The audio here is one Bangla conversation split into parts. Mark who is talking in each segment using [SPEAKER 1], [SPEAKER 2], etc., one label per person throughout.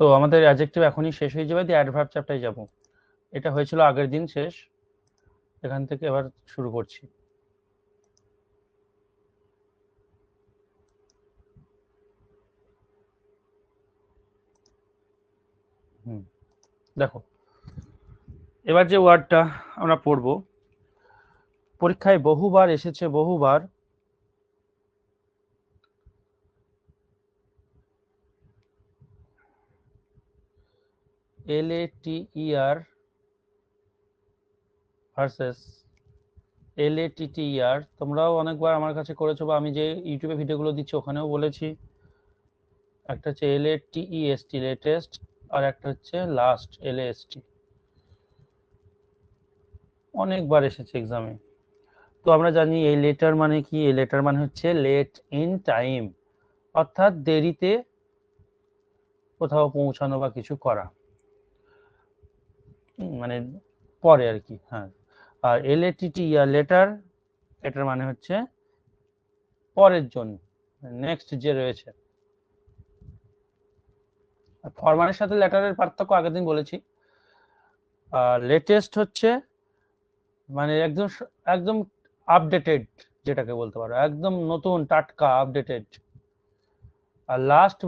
[SPEAKER 1] তো আমাদের অ্যাডজেক্টিভ এখনই শেষ হয়ে যাবে, দিয়ে অ্যাডভার্ব চ্যাপ্টারে যাব। এটা হয়েছিল আগের দিন শেষ, এখান থেকে এবার শুরু করছি। দেখো এবার যে ওয়ার্ডটা আমরা পড়ব, পরীক্ষায় বহুবার এসেছে, বহুবার, LATER ভার্সেস LATTER। তোমরাও অনেকবার আমার কাছে করেছো, বা আমি যে ইউটিউবে ভিডিওগুলো দিচ্ছি ওখানেও বলেছি। একটা হচ্ছে LATEST লেটেস্ট, আর একটা হচ্ছে লাস্ট LAST। অনেকবার এসেছে এক্সামে। তো আমরা জানি এই লেটার মানে কি, এই লেটার মানে হচ্ছে লেট ইন টাইম, অর্থাৎ দেরিতে কোথাও পৌঁছানো বা কিছু করা, মানে পরে আর কি। হ্যাঁ, আর LATTER লেটার, এটার মানে হচ্ছে পরের জন্য, নেক্সট যে রয়েছে। ফরমালের সাথে লেটারের পার্থক্য আগের দিন বলেছি। আর লেটেস্ট হচ্ছে মানে একদম একদম আপডেটেড, যেটাকে বলতে পারো একদম নতুন টাটকা আপডেটেড। আর লাস্ট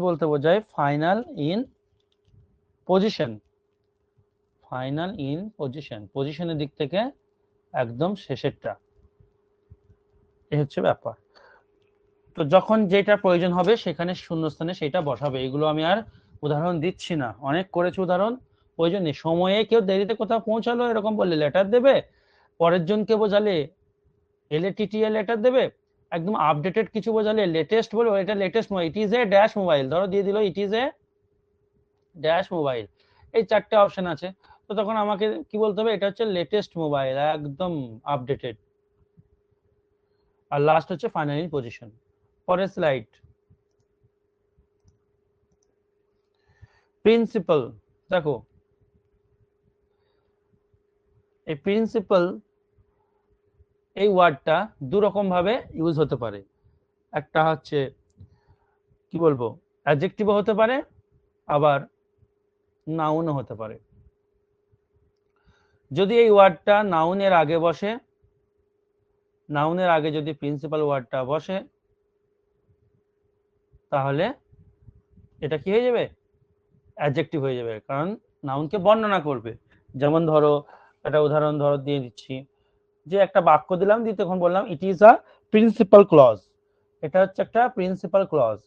[SPEAKER 1] বলতে বোঝায় final in position, final in position, পজিশনের দিক থেকে একদম শেষেরটা, এই হচ্ছে ব্যাপার। তো যখন যেটা প্রয়োজন হবে সেখানে শূন্যস্থানে সেটা বসাবে। এগুলো আমি আর উদাহরণ দিচ্ছি না, অনেক করেছি উদাহরণ, প্রয়োজন নেই। সময়ে কেউ দেরিতে কোথাও পৌঁছালো এরকম বললে লেটার দেবে, পরের জনকে বোঝালে LATTER লেটার দেবে, একদম আপডেটেড কিছু বোঝালে লেটেস্ট বলে, এটা latest mobile, it is a dash mobile, ধরো দিয়ে দিল it is a dash mobile, এই চারটে অপশন আছে। তো তখন আমাকে কি বলতে হবে, এটা হচ্ছে লেটেস্ট মোবাইল, একদম আপডেটেড। আর লাস্ট হচ্ছে ফাইনাল ইন পজিশন। পরের স্লাইড, প্রিন্সিপাল। দেখো এই প্রিন্সিপাল এই ওয়ার্ডটা দু রকম ভাবে ইউজ হতে পারে। একটা হচ্ছে কি বলবো, অ্যাডজেক্টিভও হতে পারে, আবার নাউনও হতে পারে। যদি এই ওয়ার্ডটা নাউনের আগে বসে, নাউনের আগে যদি প্রিন্সিপাল ওয়ার্ডটা বসে, তাহলে এটা কি হয়ে যাবে, অ্যাডজেক্টিভ হয়ে যাবে, কারণ নাউনকে বর্ণনা করবে। যেমন ধরো একটা উদাহরণ ধরো দিয়ে দিচ্ছি, যে একটা বাক্য দিলাম, দিয়ে তখন বললাম it is a principal clause, এটা হচ্ছে একটা প্রিন্সিপাল ক্লজ।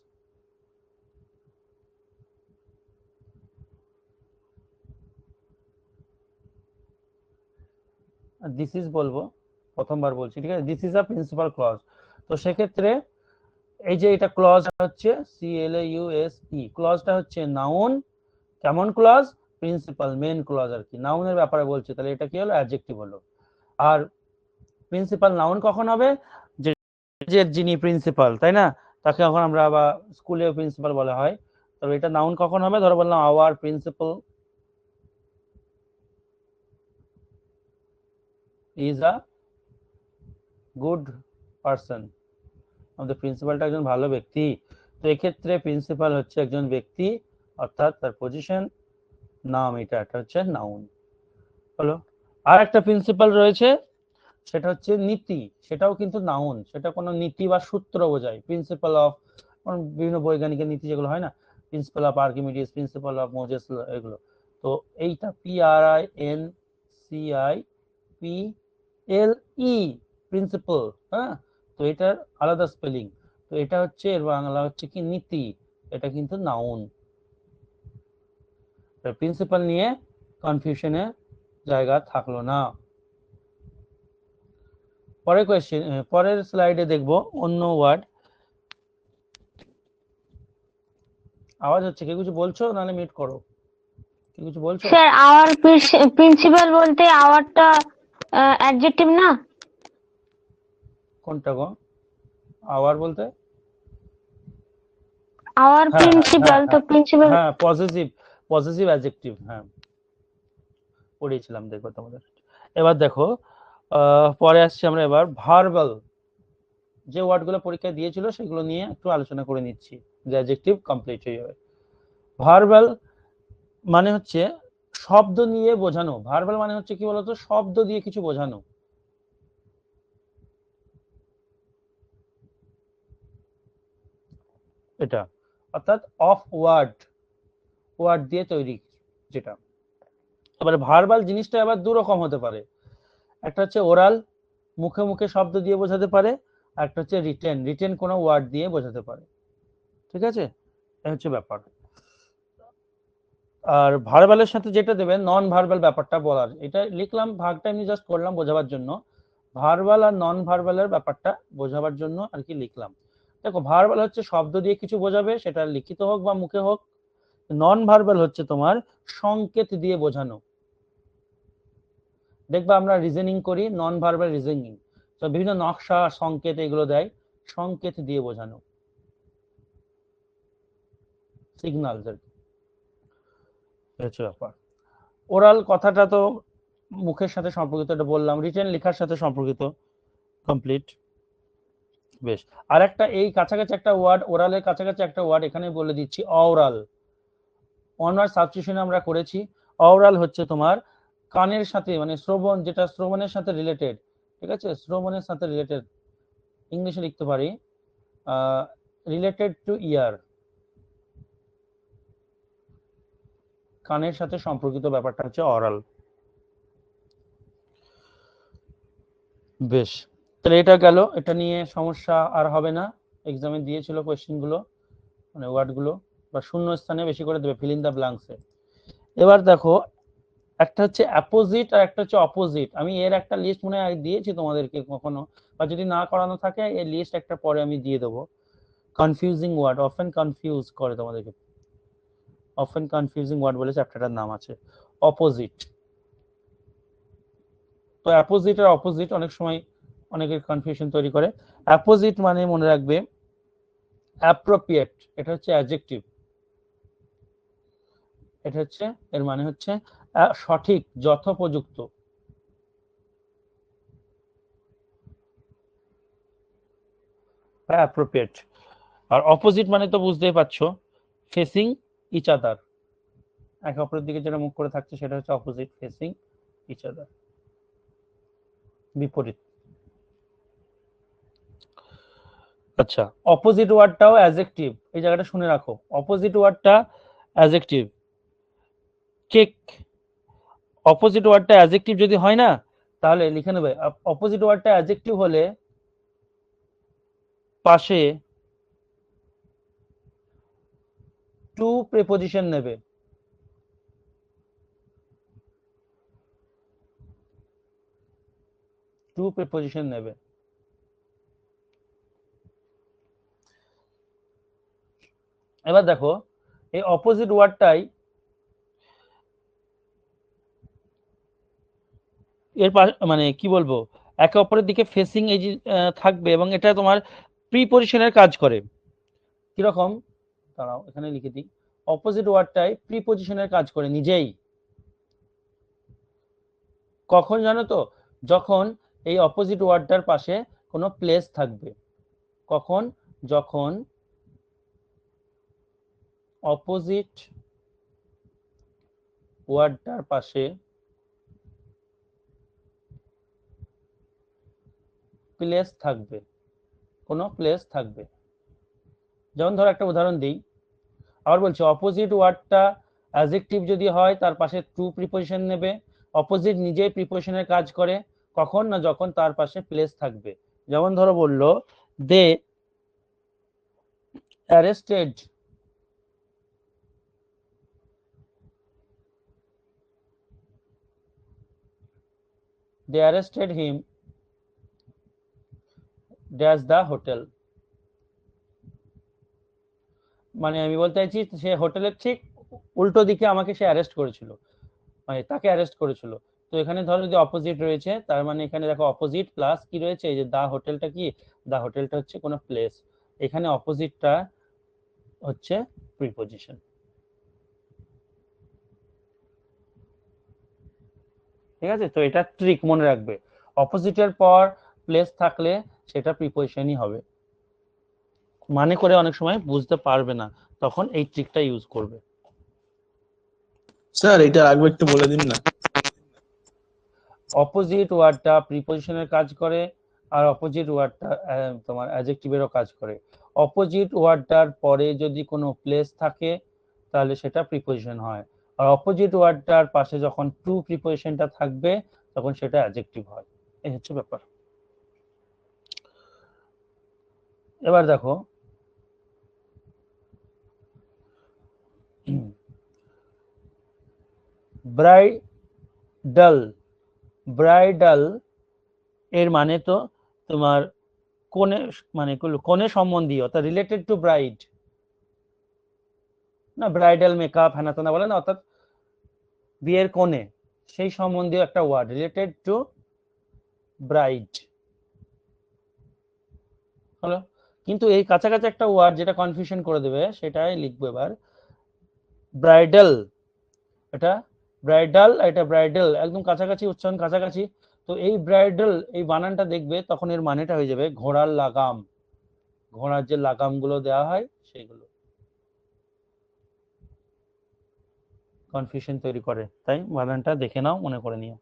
[SPEAKER 1] দিস ইজ বলবো, প্রথমবার বলছি, ঠিক আছে, this is a principal clause. তো সেক্ষেত্রে এই যে এটা ক্লজ হচ্ছে CLAUSE, ক্লজটা হচ্ছে নাউন। কেমন ক্লজ, প্রিন্সিপাল, মেন ক্লজ আর কি, নাউনের ব্যাপারে বলছে, তাহলে এটা কি হলো, অ্যাডজেক্টিভ হলো। আর প্রিন্সিপাল নাউন কখন হবে, যে যিনি প্রিন্সিপাল, তাই না, তাকে এখন আমরা আবার স্কুলেও প্রিন্সিপাল বলা হয়। তবে এটা নাউন কখন হবে, ধরো বললাম hour principal is a good person, আমাদের প্রিন্সিপালটা একজন ভালো ব্যক্তি। তো এক্ষেত্রে প্রিন্সিপাল হচ্ছে একজন ব্যক্তি, অর্থাৎ তার পজিশন, নাম, এটা হচ্ছে নাউন হলো। আর একটা প্রিন্সিপাল রয়েছে, সেটা হচ্ছে নীতি, সেটাও কিন্তু নাউন, সেটা কোনো নীতি বা সূত্র বোঝায়। প্রিন্সিপাল অফ বিভিন্ন বৈজ্ঞানিকের নীতি যেগুলো হয় না, principal of Archimedes, principal of Moses, এগুলো। তো এইটা PRINCIPLE, প্রিন্সিপাল, হ্যাঁ। তো এটার আলাদা স্পেলিং। তো এটা হচ্ছে এর বাংলা হচ্ছে কি নীতি, এটা কিন্তু নাউন। প্রিন্সিপাল নিয়ে কনফিউশনের জায়গা থাকলো না। পরের কোয়েশ্চেন, পরের স্লাইডে দেখবো অন্য ওয়ার্ড। আওয়াজ হচ্ছে, কেউ কিছু বলছো, নাহলে মিউট করো, কেউ কিছু বলছো?
[SPEAKER 2] স্যার আওয়ার প্রিন্সিপাল বলতে আওয়ারটা অ্যাডজেক্টিভ না?
[SPEAKER 1] কোনটা গো, আওয়ার বলতে?
[SPEAKER 2] আওয়ার
[SPEAKER 1] হ্যাঁ হ্যাঁ হ্যাঁ
[SPEAKER 2] প্রিন্সিপাল, তো
[SPEAKER 1] হ্যাঁ
[SPEAKER 2] প্রিন্সিপাল।
[SPEAKER 1] হ্যাঁ, পজিটিভ, পজিটিভ অ্যাডজেক্টিভ, হ্যাঁ পড়িয়েছিলাম, দেখো তোমাদের। এবার দেখো পরে আসছি আমরা এবার ভার্বাল। যে ওয়ার্ডগুলো পরীক্ষায় দিয়েছিল সেগুলো নিয়ে একটু আলোচনা করে নিচ্ছি, যে অ্যাডজেক্টিভ কমপ্লিট হয়ে যাবে। ভার্বাল মানে হচ্ছে শব্দ নিয়ে বোঝানো। ভার্বাল মানে হচ্ছে কি বলতো, শব্দ দিয়ে কিছু বোঝানো। এটা অর্থাৎ অফ ওয়ার্ড, ওয়ার্ড দিয়ে তৈরি যেটা। এবারে ভার্বাল জিনিসটা আবার দু রকম হতে পারে, একটা হচ্ছে ওরাল, মুখে মুখে শব্দ দিয়ে বোঝাতে পারে, আর একটা হচ্ছে রিটেন, রিটেন কোনো ওয়ার্ড দিয়ে বোঝাতে পারে। ঠিক আছে, এটা হচ্ছে ব্যাপার। আর ভার্বালের সাথে যেটা দেবেন নন ভার্বাল ব্যাপারটা বলার, এটা লিখলাম ভাগটা এমনি জাস্ট করলাম বোঝাবার জন্য। ভার্বাল আর নন ভার্বালের ব্যাপারটা বোঝাবার জন্য আর কি লিখলাম। দেখো ভার্বাল হচ্ছে শব্দ দিয়ে কিছু বোঝাবে, সেটা লিখিত হোক বা মুখে হোক। নন ভার্বাল হচ্ছে তোমার সংকেত দিয়ে বোঝানো। দেখবা আমরা রিজনিং করি, নন ভার্বাল রিজনিং, তো বিভিন্ন নকশা সংকেত এগুলো দেয়, সংকেত দিয়ে বোঝানো, সিগন্যাল হচ্ছে ব্যাপার। ওরাল কথাটা তো মুখের সাথে সম্পর্কিত, এটা বললাম। রিটেন লেখার সাথে সম্পর্কিত, কমপ্লিট। বেশ, আর একটা এই কাছাকাছি একটা ওয়ার্ড, ওরালের কাছাকাছি একটা ওয়ার্ড এখানে বলে দিচ্ছি, অওরাল। ওয়ান সাবস্টিটিউশন আমরা করেছি। অওরাল হচ্ছে তোমার কানের সাথে, মানে শ্রবণ, যেটা শ্রবণের সাথে রিলেটেড। ঠিক আছে, শ্রবণের সাথে রিলেটেড, ইংলিশে লিখতে পারি রিলেটেড টু ইয়ার, কানের সাথে সম্পর্কিত ব্যাপারটা হচ্ছে অরাল। বেশ, তাহলে এটা গেল, এটা নিয়ে সমস্যা আর হবে না। এক্সামে দিয়েছিল কোয়েশ্চেন গুলো, মানে ওয়ার্ড গুলো, বা শূন্য স্থানে বেশি করে দেবে, ফিল ইন দা ব্ল্যাঙ্কসে। এবার দেখো, একটা হচ্ছে অ্যাপোজিট আর একটা হচ্ছে অপোজিট। আমি এর একটা লিস্ট মনে হয় দিয়েছি তোমাদেরকে কখনো, বা যদি না করানো থাকে এই লিস্ট একটা পরে আমি দিয়ে দেবো। কনফিউজিং ওয়ার্ড, অফেন কনফিউজ করে তোমাদেরকে, অফেন কনফিউজিং ওয়ার্ড বলে চ্যাপ্টারটার নাম আছে, অপোজিট। তো অ্যাপোজিট আর অপোজিট অনেক সময় অনেকের কনফিউশন তৈরি করে। অ্যাপোজিট মানে মনে রাখবে অ্যাপ্রোপ্রিয়েট, এটা হচ্ছে অ্যাডজেক্টিভ, এটা হচ্ছে এর মানে হচ্ছে সঠিক, যথোপযুক্ত। অ্যাপ্রোপ্রিয়েট। আর অপোজিট মানে তো বুঝতেই পারছো, ফেসিং ইচ আদার, একে অপরের দিকে যেটা মুখ করে থাকছে সেটা হচ্ছে অপোজিট, ফেসিং ইচ আদার, বিপরীত। আচ্ছা, অপোজিট ওয়ার্ডটাও অ্যাডজেক্টিভ, এই জায়গাটা শুনে রাখো, অপোজিট ওয়ার্ডটা অ্যাডজেক্টিভ। চেক, অপোজিট ওয়ার্ডটা অ্যাডজেক্টিভ যদি হয় না, তাহলে লিখে নেবে অপোজিট ওয়ার্ডটা অ্যাডজেক্টিভ হলে পাশে টু প্রিপোজিশন নেবে। টু প্রিপোজিশন নেবে। এবার দেখো, এই অপোজিট ওয়ার্ডটাই এর মানে কি বলবো, একে অপরের দিকে ফেসিং এই যে থাকবে, এবং এটা তোমার প্রিপোজিশনের কাজ করে। কিরকম, দাঁড়াও এখানে লিখে দিই, অপোজিট ওয়ার্ডটাই প্রিপোজিশনের কাজ করে নিজেই। কখন জানো তো, যখন এই অপোজিট ওয়ার্ডটার পাশে কোনো প্লেস থাকবে। কখন, যখন অপোজিট ওয়ার্ডটার পাশে প্লেস থাকবে, কোনো প্লেস থাকবে। যেমন ধরো একটা উদাহরণ দিই, আবার বলছি, অপোজিট ওয়ার্ডটা অ্যাডজেক্টিভ যদি হয় তার পাশে টু প্রিপোজিশন নেবে। অপোজিট নিজেই প্রিপোজিশনের কাজ করে, কখন না যখন তার পাশে প্লেস থাকবে। যেমন ধরো বললো, দে arrested, they arrested him dash the hotel। মানে আমি বলতে চাইছি সে হোটেলের ঠিক উল্টো দিকে আমাকে সে অ্যারেস্ট করেছিল, মানে তাকে অ্যারেস্ট করেছিল। তো এখানে ধরো যদি অপোজিট রয়েছে, তার মানে এখানে দেখো অপোজিট প্লাস কি রয়েছে, এই যে দা হোটেলটা কি, দা হোটেলটা হচ্ছে কোনো প্লেস, এখানে অপোজিটটা হচ্ছে প্রিপোজিশন। ঠিক আছে, তো এটা ট্রিক মনে রাখবে, অপোজিটের পর প্লেস থাকলে সেটা প্রিপজিশনই হবে। মানে করে অনেক সময় বুঝতে পারবে না, তখন এই ট্রিকটা ইউজ করবে।
[SPEAKER 3] স্যার এটা আগে একটু বলে দিন না।
[SPEAKER 1] অপোজিট ওয়ার্ডটা প্রিপজিশনের কাজ করে, আর অপোজিট ওয়ার্ডটা তোমার অ্যাডজেক্টিভেরও কাজ করে। অপোজিট ওয়ার্ডটার পরে যদি কোনো প্লেস থাকে তাহলে সেটা প্রিপজিশন হয়, আর অপোজিট ওয়ার্ডটার পাশে যখন টু প্রিপজিশনটা থাকবে তখন সেটা অ্যাডজেক্টিভ হয়। এই হচ্ছে ব্যাপার। এবার দেখো ব্রাইডাল, ব্রাইডাল এর মানে তো তোমার কোনে, মানে কোনে সম্বন্ধীয়, তা রিলেটেড টু ব্রাইড না, ব্রাইডাল মেকআপ হ্যানা ত্যানা বলে না, অর্থাৎ বিয়ের কোণে, সেই সম্বন্ধীয় একটা ওয়ার্ড, রিলেটেড টু ব্রাইড হলো। কিন্তু এই কাছাকাছি একটা ওয়ার্ড যেটা কনফিউশন করে দেবে, সেটাই লিখবো এবার। ব্রাইডাল, এটা ব্রাইডাল, এটা ব্রাইডাল, একদম কাছাকাছি, উচ্চারণ কাছাকাছি। তো এই ব্রাইডাল, এই বানানটা দেখবে তখন এর মানেটা হয়ে যাবে ঘোড়ার লাগাম, ঘোড়ার যে লাগামগুলো দেওয়া হয় সেগুলো। কনফিউশন তৈরি করে, তাই বানানটা দেখে নাও, মনে করে নিও।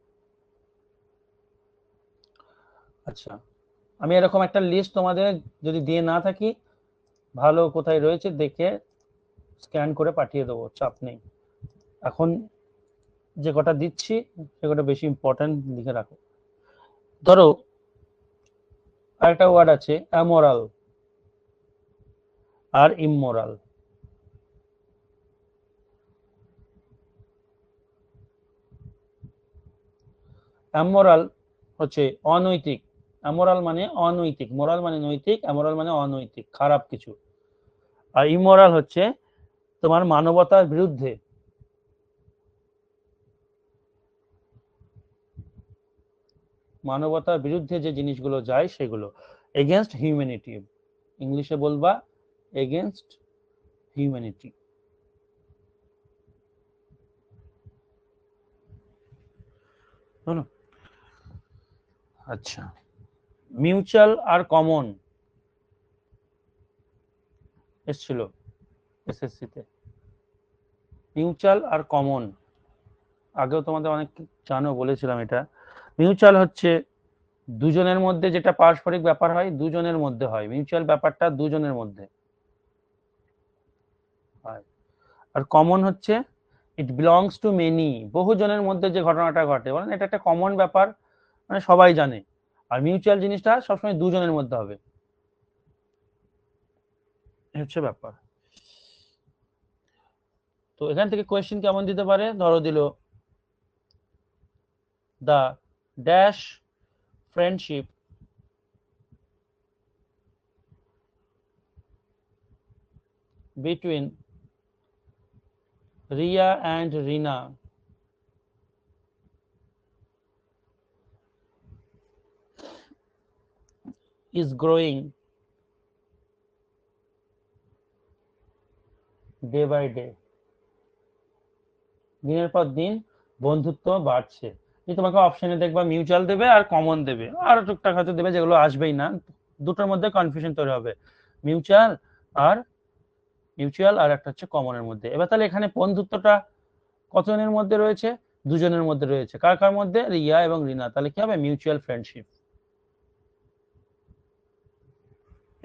[SPEAKER 1] আচ্ছা, আমি এরকম একটা লিস্ট তোমাদের যদি দিয়ে না থাকি, ভালো কোথায় রয়েছে দেখে স্ক্যান করে পাঠিয়ে দেবো, চাপ নেই। এখন যে কটা দিচ্ছি সে কটা বেশি ইম্পর্টেন্ট, লিখে রাখো। ধরো আরেকটা ওয়ার্ড আছে অ্যামোরাল আর ইমোরাল। অ্যামোরাল হচ্ছে অনৈতিক, অ্যামোরাল মানে অনৈতিক, মোরাল মানে নৈতিক, অ্যামোরাল মানে অনৈতিক, খারাপ কিছু। আর ইমোরাল হচ্ছে তোমার মানবতার বিরুদ্ধে, মানবতার বিরুদ্ধে যে জিনিসগুলো যায় সেগুলো, এগেনস্ট হিউম্যানিটি, ইংলিশে বলবা এগেনস্ট হিউম্যানিটি। আচ্ছা, মিউচুয়াল আর কমন এসেছিল এসএসসি তে। মিউচুয়াল আর কমন আগেও তোমাদের অনেক জানো, বলেছিলাম এটা। মিউচুয়াল হচ্ছে দুজনের মধ্যে যেটা পারস্পরিক ব্যাপার হয়, দুজনের মধ্যে হয়, মিউচুয়াল ব্যাপারটা দুজনের মধ্যে হয়। আর কমন হচ্ছে ইট বিলংস টু মেনি, বহুজনের মধ্যে যে ঘটনাটা ঘটে, বলেন এটা একটা কমন ব্যাপার, মানে সবাই জানে। আর মিউচুয়াল জিনিসটা সবসময় দুজনের মধ্যে হবে, হচ্ছে ব্যাপার। তো এখান থেকে কোয়েশ্চেন কেমন দিতে পারে, ধরো দিল the dash friendship between Ria and Rina is growing day by day, দিনের পর দিন বন্ধুত্ব বাড়ছে। এই তোমাকে অপশনে দেখবা মিউচুয়াল দেবে আর কমন দেবে, আর টুকটাক হয়তো দেবে যেগুলো আসবেই না, দুটোর মধ্যে কনফিউশন তৈরি হবে, মিউচুয়াল আর মিউচুয়াল আর একটা হচ্ছে কমনের মধ্যে। এবার তাহলে এখানে বন্ধুত্বটা কতজনের মধ্যে রয়েছে, দুজনের মধ্যে রয়েছে, কার কার মধ্যে, রিয়া এবং রিনা, তাহলে কি হবে মিউচুয়াল ফ্রেন্ডশিপ।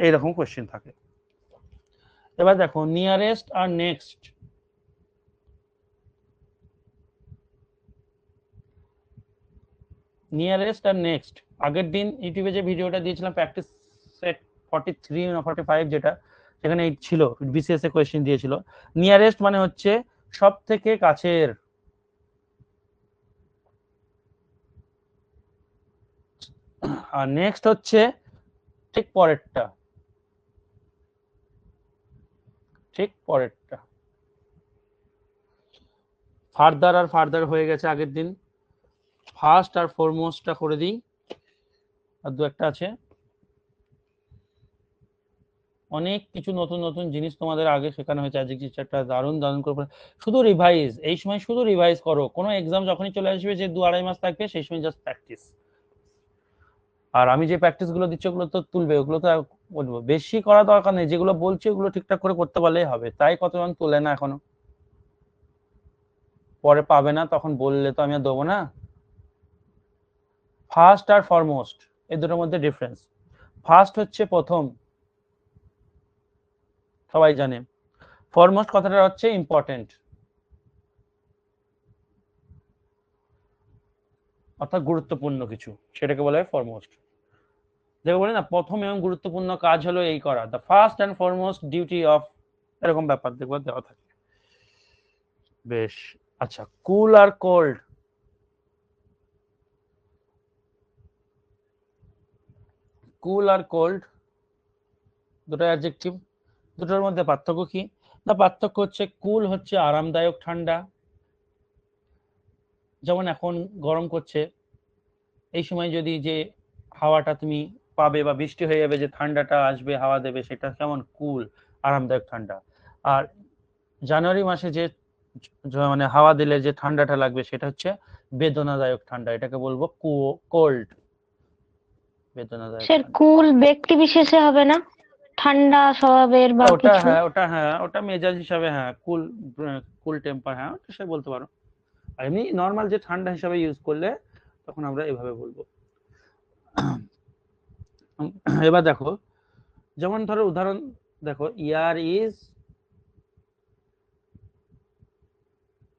[SPEAKER 1] এইরকম কোশ্চেন থাকে। এবার দেখো নিয়ারেস্ট আর নেক্সট, নিয়ারেস্ট আর নেক্সট, আগের দিন ইউটিউবে যে ভিডিওটা দিয়েছিলাম প্র্যাকটিস সেট 43 না 45, যেটা সেখানে ছিল বিসিএস এ কোয়েশ্চেন দিয়েছিল। নিয়ারেস্ট মানে হচ্ছে সব থেকে কাছের, আর নেক্সট হচ্ছে ঠিক পরেরটা, ঠিক পরেরটা। ফার্দার আর ফার্দার হয়ে গেছে আগের দিন, ফার্স্ট আর ফরমোস্টটা করে দিই, আর দু একটা আছে। অনেক কিছু নতুন নতুন জিনিস তোমাদের আগে শেখানো হয়েছে, আজকে একটা দারুণ দারুণ করে শুধু রিভাইজ, এই সময় শুধু রিভাইজ করো, কোনো এক্সাম যখনই চলে আসবে যে 2-2.5 মাস থাকবে সেই সময় জাস্ট প্র্যাকটিস। আর আমি যে প্র্যাকটিস গুলো দিচ্ছি ওগুলো তো তুলবে, ওগুলো তো বলবো বেশি করা দরকার নেই, যেগুলো বলছি ওগুলো ঠিকঠাক করে করতে পারলেই হবে। তাই কতজন তোলে না এখনো, পরে পাবে না তখন বললে তো আমি আর দেবো না। ফার্স্ট আর ফরমোস্ট এই দুটোর মধ্যে ডিফারেন্স। ফার্স্ট হচ্ছে প্রথম, সবাই জানে। ফরমোস্ট কথাটা হচ্ছে ইম্পর্টেন্ট, অর্থাৎ গুরুত্বপূর্ণ কিছু, সেটাকে বলা হয় ফরমোস্ট। দেখো বলে না প্রথম এবং গুরুত্বপূর্ণ কাজ হলো এই করা, the first and foremost duty of, এরকম ব্যাপার দেখবো দেওয়া থাকে। বেশ, আচ্ছা কুল আর কোল্ড, কুল আর কোল্ড দুটো অ্যাডজেক্টিভ, দুটোর মধ্যে পার্থক্য কি? না পার্থক্য হচ্ছে কুল হচ্ছে আরামদায়ক ঠান্ডা, যেমন এখন গরম করছে, এই সময় যদি যে হাওয়াটা তুমি পাবে বা বৃষ্টি হয়ে যাবে, যে ঠান্ডাটা আসবে হাওয়া দেবে, সেটা কেমন কুল, আরামদায়ক ঠান্ডা। আর জানুয়ারি মাসে যে মানে হাওয়া দিলে যে ঠান্ডাটা লাগবে সেটা হচ্ছে বেদনাদায়ক ঠান্ডা, এটাকে বলবো কোল্ড, বেদনাদায়ক
[SPEAKER 2] স্যার
[SPEAKER 1] ঠান্ডা।
[SPEAKER 2] কুল ব্যক্তি বিশেষে হবে না, ঠান্ডা স্বভাবের বা
[SPEAKER 1] ওটা
[SPEAKER 2] কিছু?
[SPEAKER 1] হ্যাঁ, ওটা মেজাজ হিসাবে, হ্যাঁ কুল, কুল টেম্পার, হ্যাঁ ওটা সে বলতে পারো। আর এমনি নর্মাল যে ঠান্ডা হিসাবে ইউজ করলে তখন আমরা এভাবে বলবো। এবার দেখো, যেমন ধরো উদাহরণ দেখো, ইয়ার ইজ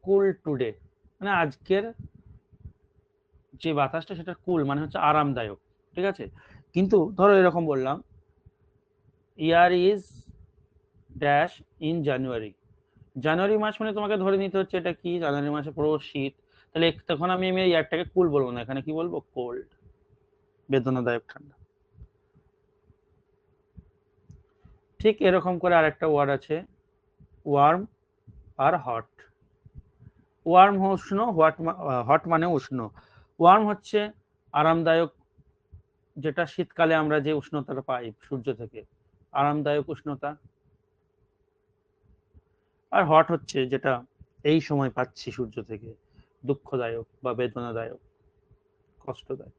[SPEAKER 1] কুল টুডে, মানে আজকের যে বাতাসটা সেটা কুল মানে হচ্ছে আরামদায়ক, ঠিক আছে। কিন্তু ধরো এরকম বললাম, year is dash in January, জানুয়ারি মাস মানে তোমাকে ধরে নিতে হচ্ছে এটা কি, জানুয়ারি মাসে পুরো শীত, তাহলে তখন আমি ইয়ারটাকে কুল বলবো না, এখানে কি বলবো, কোল্ড, বেদনাদায়ক ঠান্ডা। ঠিক এরকম করে আরেকটা ওয়ার্ড আছে, ওয়ার্ম আর হট। ওয়ার্ম উষ্ণ, হট মানে উষ্ণ। ওয়ার্ম হচ্ছে আরামদায়ক, যেটা শীতকালে আমরা যে উষ্ণতাটা পাই সূর্য থেকে, আরামদায়ক উষ্ণতা। আর হট হচ্ছে যেটা এই সময় পাচ্ছি সূর্য থেকে, দুঃখদায়ক বা বেদনাদায়ক, কষ্টদায়ক।